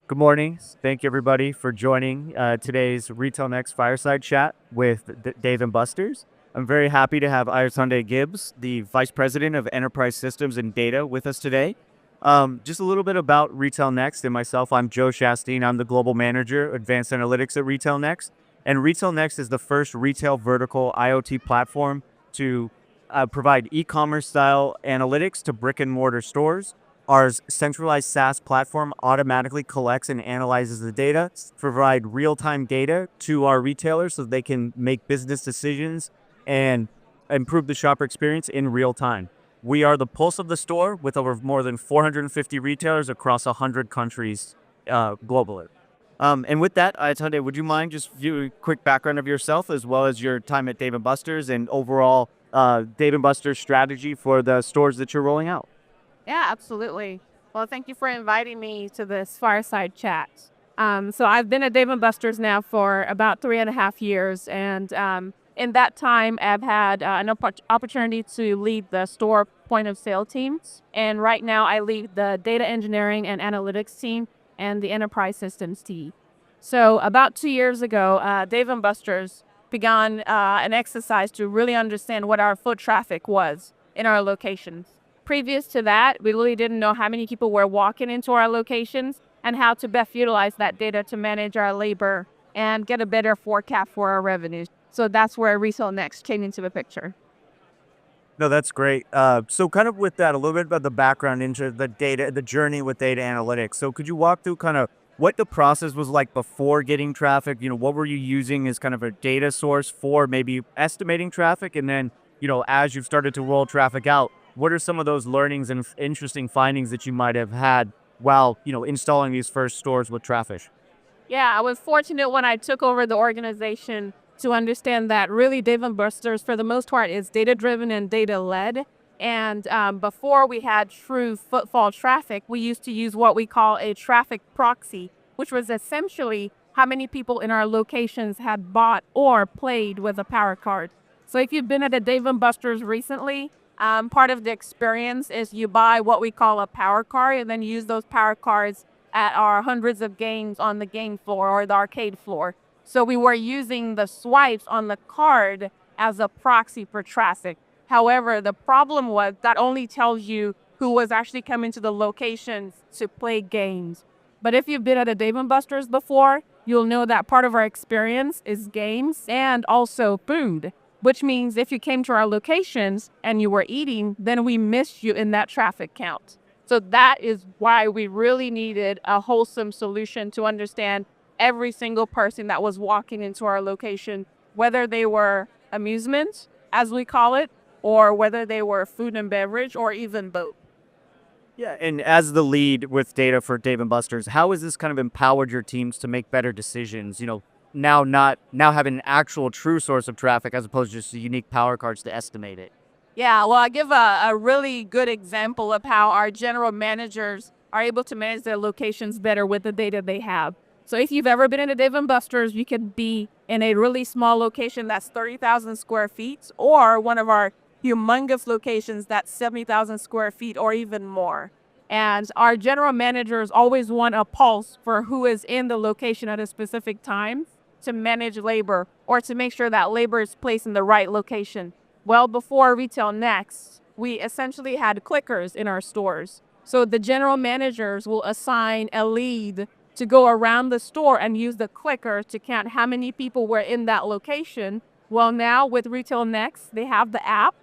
Good morning. Thank you, everybody, for joining today's RetailNext Fireside Chat with Dave and Buster's. I'm very happy to have Ayotunde Gibbs, the Vice President of Enterprise Systems and Data, with us today. Just a little bit about RetailNext and myself. I'm Joe Shasteen. I'm the Global Manager, Advanced Analytics at RetailNext. And RetailNext is the first retail vertical IoT platform to provide e-commerce style analytics to brick and mortar stores. Our centralized SaaS platform automatically collects and analyzes the data to provide real-time data to our retailers so they can make business decisions and improve the shopper experience in real time. We are the pulse of the store with over more than 450 retailers across 100 countries globally. And with that, Ayotunde, would you mind just giving a quick background of yourself as well as your time at Dave & Buster's and overall Dave & Buster's strategy for the stores that you're rolling out? Yeah, absolutely. Well, thank you for inviting me to this fireside chat. So I've been at Dave & Buster's now for about 3.5 years, and in that time, I've had an opportunity to lead the store point of sale teams. And right now, I lead the data engineering and analytics team and the enterprise systems team. So about 2 years ago, Dave & Buster's began an exercise to really understand what our foot traffic was in our locations. Previous to that, we really didn't know how many people were walking into our locations and how to best utilize that data to manage our labor and get a better forecast for our revenues. So that's where RetailNext came into the picture. No, that's great. So kind of with that, a little bit about the background into the data, the journey with data analytics. So could you walk through kind of what the process was like before getting traffic? What were you using as kind of a data source for maybe estimating traffic? And then, as you've started to roll traffic out, what are some of those learnings and interesting findings that you might have had while, installing these first stores with traffic? Yeah, I was fortunate when I took over the organization to understand that really Dave & Buster's, for the most part, is data-driven and data-led. And before we had true footfall traffic, we used to use what we call a traffic proxy, which was essentially how many people in our locations had bought or played with a power card. So if you've been at a Dave & Buster's recently, part of the experience is you buy what we call a power card and then use those power cards at our hundreds of games on the game floor or the arcade floor. So we were using the swipes on the card as a proxy for traffic. However, the problem was that only tells you who was actually coming to the locations to play games. But if you've been at a Dave & Buster's before, you'll know that part of our experience is games and also food, which means if you came to our locations and you were eating, then we missed you in that traffic count. So that is why we really needed a wholesome solution to understand every single person that was walking into our location, whether they were amusement, as we call it, or whether they were food and beverage, or even both. Yeah, and as the lead with data for Dave & Buster's, how has this kind of empowered your teams to make better decisions? Now having an actual true source of traffic as opposed to just unique power cards to estimate it. Yeah, well, I give a really good example of how our general managers are able to manage their locations better with the data they have. So if you've ever been in a Dave & Buster's, you could be in a really small location that's 30,000 square feet or one of our humongous locations that's 70,000 square feet or even more. And our general managers always want a pulse for who is in the location at a specific time to manage labor or to make sure that labor is placed in the right location. Well, before RetailNext, we essentially had clickers in our stores. So the general managers will assign a lead to go around the store and use the clicker to count how many people were in that location. Well, now with RetailNext, they have the app.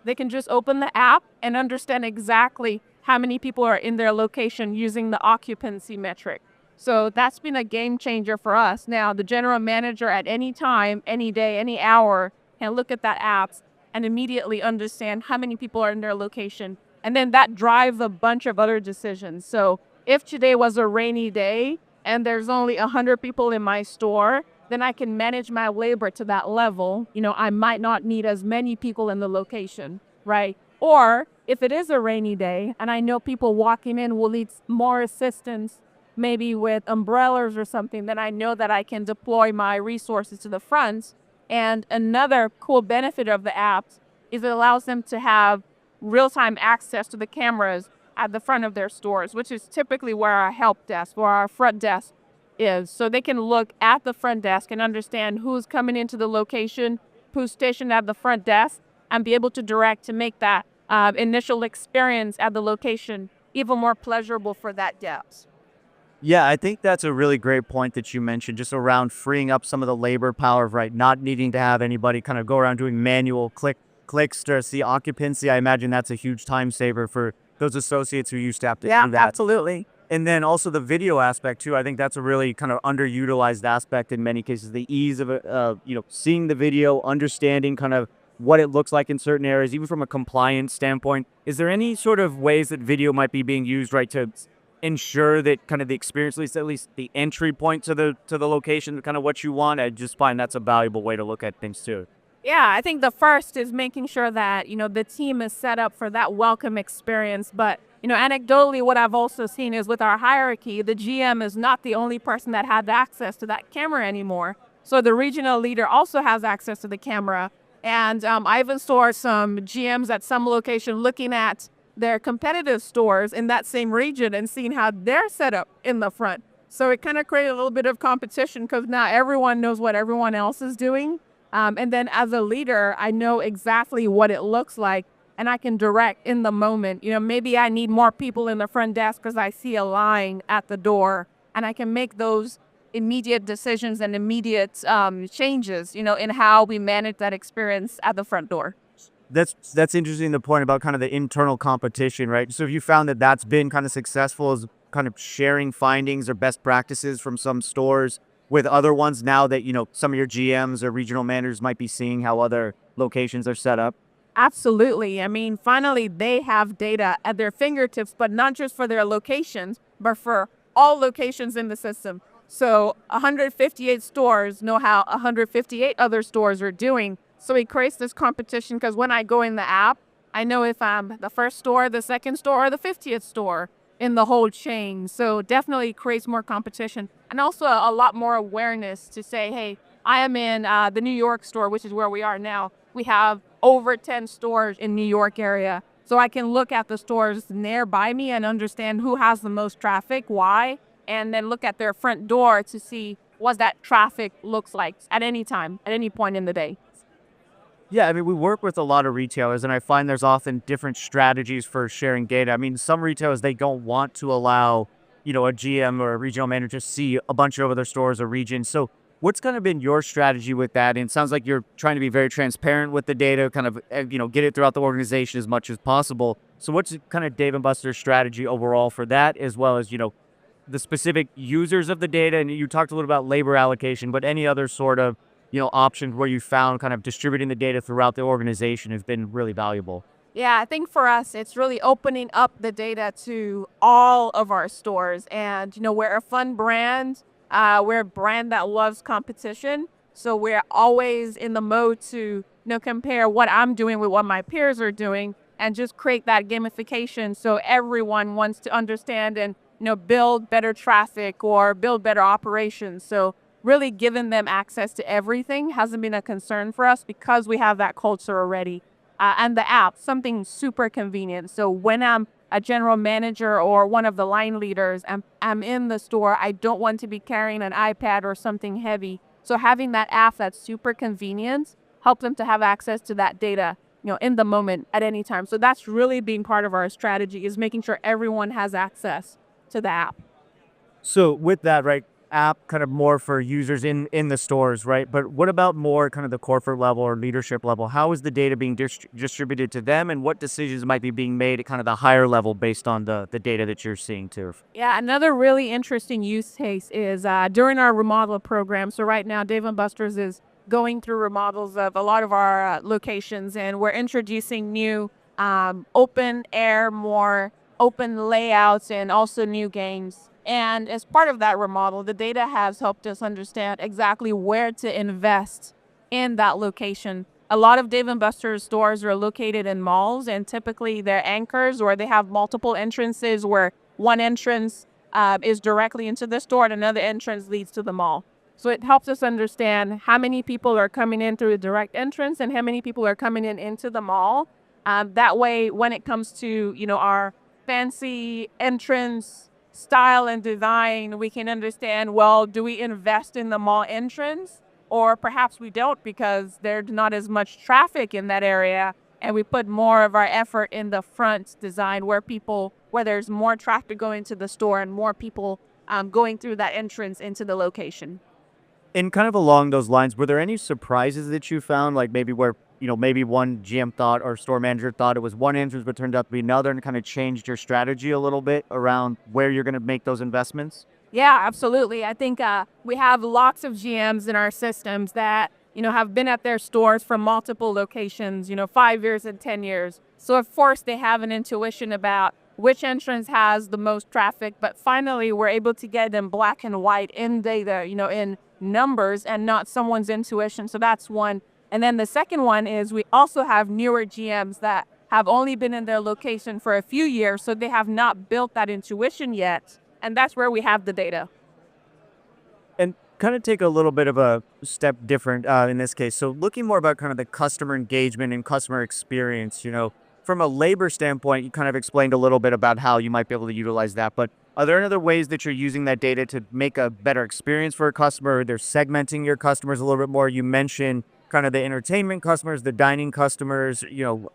They can just open the app and understand exactly how many people are in their location using the occupancy metric. So that's been a game changer for us. Now, the general manager at any time, any day, any hour can look at that app and immediately understand how many people are in their location. And then that drives a bunch of other decisions. So if today was a rainy day and there's only 100 people in my store, then I can manage my labor to that level. I might not need as many people in the location, right? Or if it is a rainy day and I know people walking in will need more assistance, maybe with umbrellas or something, then I know that I can deploy my resources to the front. And another cool benefit of the apps is it allows them to have real-time access to the cameras at the front of their stores, which is typically where our help desk or our front desk is. So they can look at the front desk and understand who's coming into the location, who's stationed at the front desk, and be able to direct to make that initial experience at the location even more pleasurable for that guest. Yeah, I think that's a really great point that you mentioned, just around freeing up some of the labor power of, right, not needing to have anybody kind of go around doing manual clicks to see occupancy. I imagine that's a huge time saver for those associates who used to have to Yeah, do that. absolutely. And then also the video aspect too. I think that's a really kind of underutilized aspect in many cases. The ease of it, seeing the video, understanding kind of what it looks like in certain areas, even from a compliance standpoint. Is there any sort of ways that video might be being used, right, to ensure that kind of the experience, at least the entry point to the location, kind of what you want? I just find that's a valuable way to look at things too. Yeah, I think the first is making sure that, the team is set up for that welcome experience. But, anecdotally, what I've also seen is with our hierarchy, the GM is not the only person that had access to that camera anymore. So the regional leader also has access to the camera. And I even saw some GMs at some location looking at their competitive stores in that same region and seeing how they're set up in the front. So it kind of created a little bit of competition because now everyone knows what everyone else is doing. And then as a leader, I know exactly what it looks like and I can direct in the moment. Maybe I need more people in the front desk because I see a line at the door, and I can make those immediate decisions and immediate changes, in how we manage that experience at the front door. That's interesting, the point about kind of the internal competition, right? So if you found that that's been kind of successful, as kind of sharing findings or best practices from some stores with other ones, now that some of your GMs or regional managers might be seeing how other locations are set up. Absolutely. I mean, finally, they have data at their fingertips, but not just for their locations, but for all locations in the system. So 158 stores know how 158 other stores are doing. So it creates this competition because when I go in the app, I know if I'm the first store, the second store, or the 50th store in the whole chain. So definitely creates more competition and also a lot more awareness to say, hey, I am in the New York store, which is where we are now. We have over 10 stores in New York area. So I can look at the stores nearby me and understand who has the most traffic, why, and then look at their front door to see what that traffic looks like at any time, at any point in the day. Yeah, I mean, we work with a lot of retailers, and I find there's often different strategies for sharing data. I mean, some retailers, they don't want to allow, a GM or a regional manager to see a bunch of other stores or regions. So what's kind of been your strategy with that? And it sounds like you're trying to be very transparent with the data, kind of, get it throughout the organization as much as possible. So what's kind of Dave & Buster's strategy overall for that, as well as, the specific users of the data? And you talked a little about labor allocation, but any other sort of options where you found kind of distributing the data throughout the organization has been really valuable? Yeah, I think for us, it's really opening up the data to all of our stores. And, we're a fun brand. We're a brand that loves competition. So we're always in the mode to, compare what I'm doing with what my peers are doing and just create that gamification so everyone wants to understand and, build better traffic or build better operations. So really giving them access to everything hasn't been a concern for us because we have that culture already. And the app, something super convenient. So when I'm a general manager or one of the line leaders, I'm in the store, I don't want to be carrying an iPad or something heavy. So having that app that's super convenient helps them to have access to that data, in the moment at any time. So that's really being part of our strategy, is making sure everyone has access to the app. So with that, right, app kind of more for users in the stores, right? But what about more kind of the corporate level or leadership level? How is the data being distributed to them, and what decisions might be being made at kind of the higher level based on the data that you're seeing too? Yeah, another really interesting use case is during our remodel program. So right now, Dave & Buster's is going through remodels of a lot of our locations, and we're introducing new open air, more open layouts, and also new games. And as part of that remodel, the data has helped us understand exactly where to invest in that location. A lot of Dave & Buster's stores are located in malls, and typically they're anchors or they have multiple entrances where one entrance is directly into the store and another entrance leads to the mall. So it helps us understand how many people are coming in through a direct entrance and how many people are coming in into the mall. That way, when it comes to, our fancy entrance style and design, we can understand, well, do we invest in the mall entrance? Or perhaps we don't because there's not as much traffic in that area. And we put more of our effort in the front design where there's more traffic going to the store and more people going through that entrance into the location. And kind of along those lines, were there any surprises that you found, like maybe where, maybe one GM thought or store manager thought it was one entrance, but turned out to be another and kind of changed your strategy a little bit around where you're going to make those investments? Yeah, absolutely. I think we have lots of GMs in our systems that, have been at their stores from multiple locations, 5 years and 10 years. So, of course, they have an intuition about which entrance has the most traffic. But finally, we're able to get them black and white in data, in numbers and not someone's intuition. So, that's one. And then the second one is we also have newer GMs that have only been in their location for a few years. So, they have not built that intuition yet. And that's where we have the data. And kind of take a little bit of a step different in this case. So looking more about kind of the customer engagement and customer experience, from a labor standpoint, you kind of explained a little bit about how you might be able to utilize that. But are there any other ways that you're using that data to make a better experience for a customer? Or they're segmenting your customers a little bit more. You mentioned kind of the entertainment customers, the dining customers,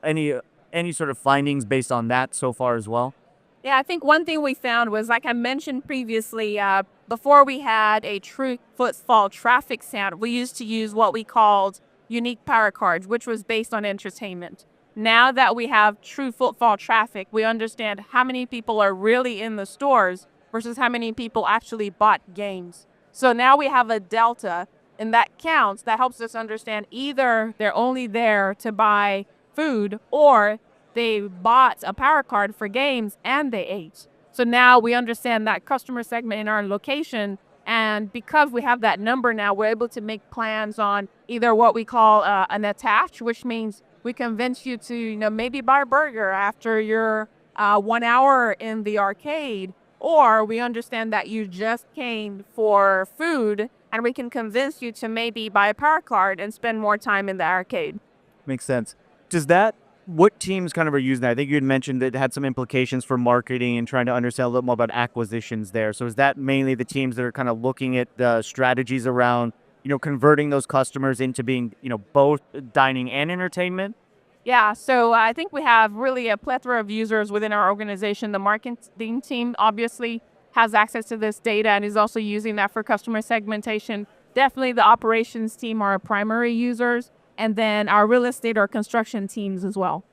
any sort of findings based on that so far as well? Yeah, I think one thing we found was, like I mentioned previously, before we had a true footfall traffic sound, we used to use what we called unique power cards, which was based on entertainment. Now that we have true footfall traffic, we understand how many people are really in the stores versus how many people actually bought games. So now we have a delta, and that counts. That helps us understand either they're only there to buy food or they bought a power card for games and they ate. So now we understand that customer segment in our location. And because we have that number now, we're able to make plans on either what we call an attach, which means we convince you to, maybe buy a burger after your 1 hour in the arcade. Or we understand that you just came for food and we can convince you to maybe buy a power card and spend more time in the arcade. Makes sense. What teams kind of are using that? I think you had mentioned that it had some implications for marketing and trying to understand a little more about acquisitions there. So is that mainly the teams that are kind of looking at the strategies around, converting those customers into being, both dining and entertainment? Yeah, so I think we have really a plethora of users within our organization. The marketing team obviously has access to this data and is also using that for customer segmentation. Definitely the operations team are our primary users, and then our real estate or construction teams as well.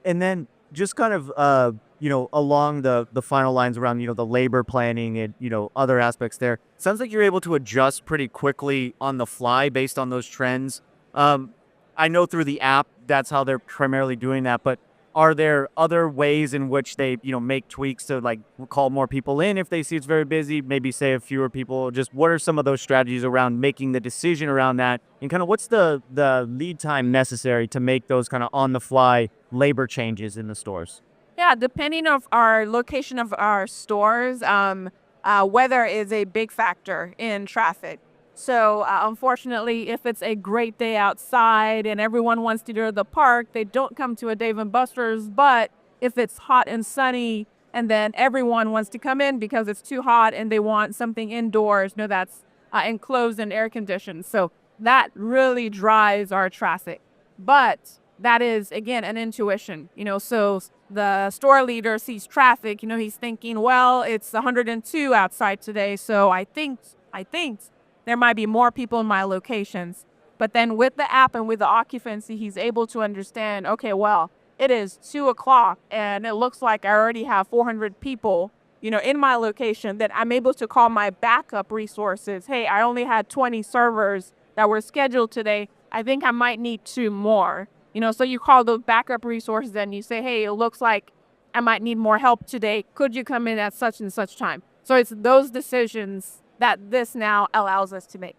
And then just kind of, along the final lines around, the labor planning and, other aspects there, sounds like you're able to adjust pretty quickly on the fly based on those trends. I know through the app, that's how they're primarily doing that, but are there other ways in which they, make tweaks to like call more people in if they see it's very busy, maybe say a fewer people? Just what are some of those strategies around making the decision around that? And kind of what's the lead time necessary to make those kind of on the fly labor changes in the stores? Yeah, depending on our location of our stores, weather is a big factor in traffic. So unfortunately, if it's a great day outside and everyone wants to go to the park, they don't come to a Dave and Buster's. But if it's hot and sunny and then everyone wants to come in because it's too hot and they want something indoors, that's enclosed and air conditioned. So that really drives our traffic. But that is, again, an intuition, so the store leader sees traffic, he's thinking, well, it's 102 outside today. So I think there might be more people in my locations. But then with the app and with the occupancy, he's able to understand, okay, well, it is 2 o'clock and it looks like I already have 400 people, in my location. That I'm able to call my backup resources. Hey, I only had 20 servers that were scheduled today. I think I might need 2 more. So you call those backup resources and you say, hey, it looks like I might need more help today. Could you come in at such and such time? So it's those decisions that this now allows us to make.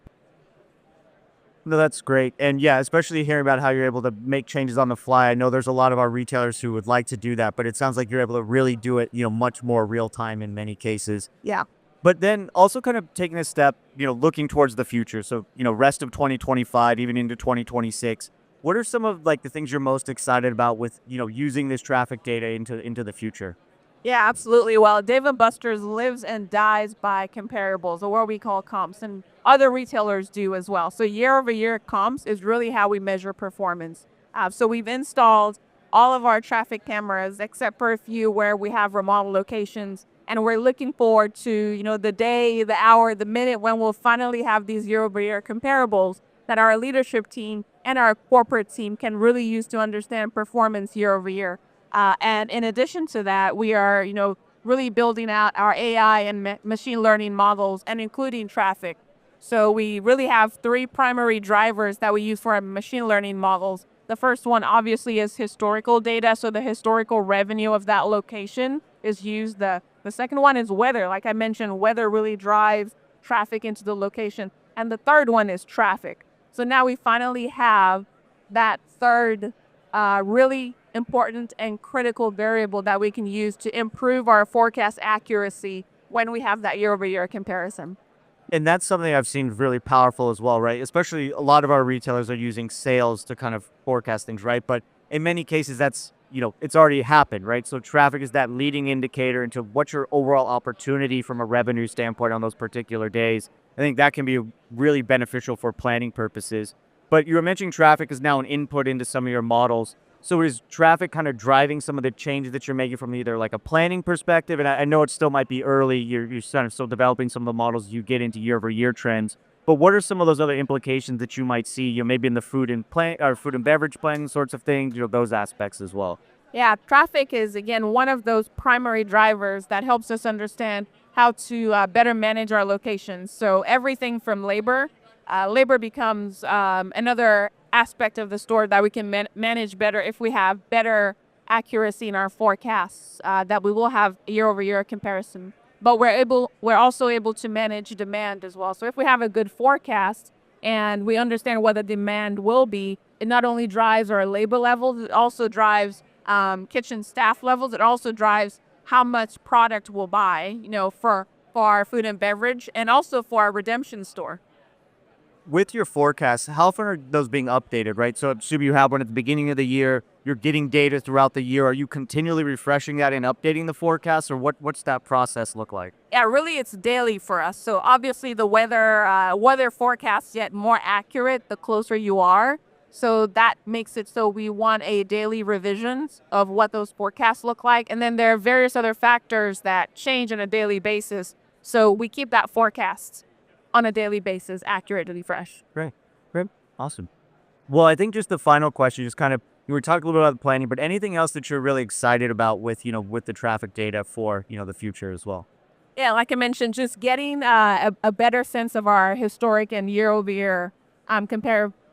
No, that's great. And yeah, especially hearing about how you're able to make changes on the fly. I know there's a lot of our retailers who would like to do that, but it sounds like you're able to really do it, much more real time in many cases. Yeah. But then also kind of taking a step, looking towards the future. So, rest of 2025, even into 2026, What are some of like the things you're most excited about with, using this traffic data into the future? Yeah, absolutely. Well, Dave and Buster's lives and dies by comparables, or what we call comps, and other retailers do as well. So year over year comps is really how we measure performance. So we've installed all of our traffic cameras, except for a few where we have remodel locations, and we're looking forward to the day, the hour, the minute when we'll finally have these year over year comparables that our leadership team and our corporate team can really use to understand performance year over year. And in addition to that, we are, really building out our AI and machine learning models and including traffic. So we really have three primary drivers that we use for our machine learning models. The first one obviously is historical data. So the historical revenue of that location is used. The second one is weather. Like I mentioned, weather really drives traffic into the location. And the third one is traffic. So now we finally have that third really important and critical variable that we can use to improve our forecast accuracy when we have that year over year comparison. And that's something I've seen really powerful as well, right? Especially a lot of our retailers are using sales to kind of forecast things, right? But in many cases, that's, it's already happened, right? So traffic is that leading indicator into what's your overall opportunity from a revenue standpoint on those particular days. I think that can be really beneficial for planning purposes. But you were mentioning traffic is now an input into some of your models. So is traffic kind of driving some of the changes that you're making from either like a planning perspective? And I know it still might be early. You're kind of still developing some of the models you get into year over year trends. But what are some of those other implications that you might see, maybe in the food and food and beverage planning sorts of things, those aspects as well? Yeah, traffic is, again, one of those primary drivers that helps us understand how to better manage our locations. So everything from labor, labor becomes another aspect of the store that we can manage better if we have better accuracy in our forecasts, that we will have year over year comparison. But we're also able to manage demand as well. So if we have a good forecast and we understand what the demand will be, it not only drives our labor levels, it also drives kitchen staff levels. It also drives how much product we'll buy, for our food and beverage and also for our redemption store. With your forecasts, how often are those being updated, right? So assume you have one at the beginning of the year, you're getting data throughout the year. Are you continually refreshing that and updating the forecast, or what's that process look like? Yeah, really, it's daily for us. So obviously, the weather forecasts get more accurate the closer you are. So that makes it so we want a daily revisions of what those forecasts look like. And then there are various other factors that change on a daily basis. So we keep that forecast on a daily basis accurately fresh. Great. Great. Awesome. Well, I think just the final question, just kind of, you were talking a little bit about the planning, but anything else that you're really excited about with, with the traffic data for, the future as well? Yeah, like I mentioned, just getting a better sense of our historic and year over year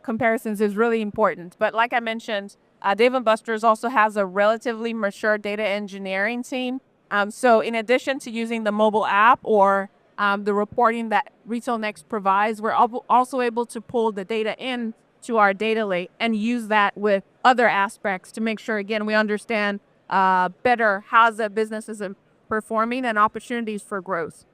comparisons is really important. But like I mentioned, Dave & Buster's also has a relatively mature data engineering team. So in addition to using the mobile app or the reporting that RetailNext provides, we're also able to pull the data in to our data lake and use that with other aspects to make sure, again, we understand better how the business is performing and opportunities for growth.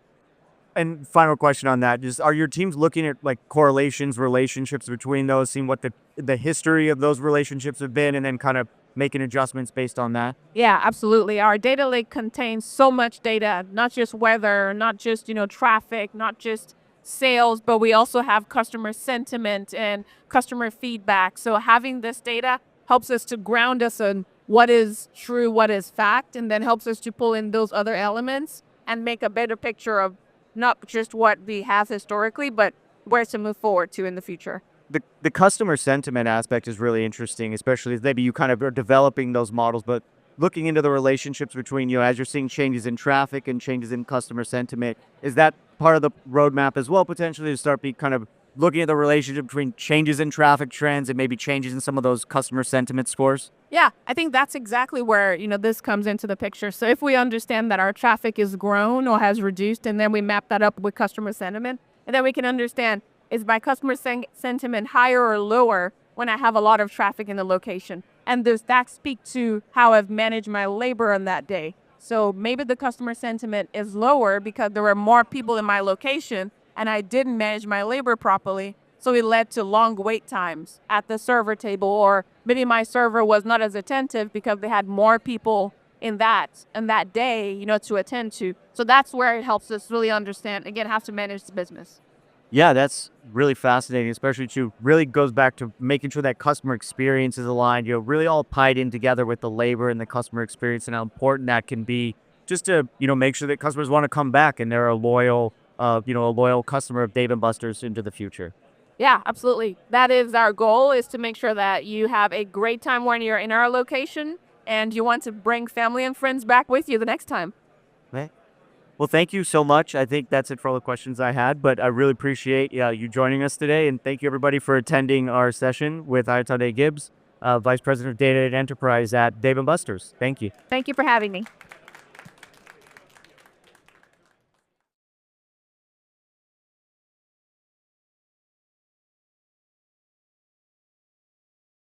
And final question on that, just are your teams looking at like correlations, relationships between those, seeing what the history of those relationships have been, and then kind of making adjustments based on that? Yeah, absolutely. Our data lake contains so much data, not just weather, not just, traffic, not just sales, but we also have customer sentiment and customer feedback. So having this data helps us to ground us on what is true, what is fact, and then helps us to pull in those other elements and make a better picture of not just what we have historically, but where to move forward to in the future. The customer sentiment aspect is really interesting, especially as maybe you kind of are developing those models, but looking into the relationships between, as you're seeing changes in traffic and changes in customer sentiment, is that part of the roadmap as well, potentially, to start kind of looking at the relationship between changes in traffic trends and maybe changes in some of those customer sentiment scores? Yeah, I think that's exactly where, this comes into the picture. So if we understand that our traffic is grown or has reduced, and then we map that up with customer sentiment, and then we can understand, is my customer sentiment higher or lower when I have a lot of traffic in the location? And does that speak to how I've managed my labor on that day? So maybe the customer sentiment is lower because there were more people in my location and I didn't manage my labor properly. So it led to long wait times at the server table, or maybe my server was not as attentive because they had more people in that day, to attend to. So that's where it helps us really understand, again, how to manage the business. Yeah, that's really fascinating, especially too. Really goes back to making sure that customer experience is aligned, really all tied in together with the labor and the customer experience and how important that can be just to, make sure that customers want to come back and they're a loyal customer of Dave& Buster's into the future. Yeah, absolutely. That is our goal, is to make sure that you have a great time when you're in our location and you want to bring family and friends back with you the next time. Okay. Well, thank you so much. I think that's it for all the questions I had, but I really appreciate you joining us today. And thank you, everybody, for attending our session with Ayotunde Gibbs, Vice President of Data and Enterprise at Dave & Buster's. Thank you. Thank you for having me.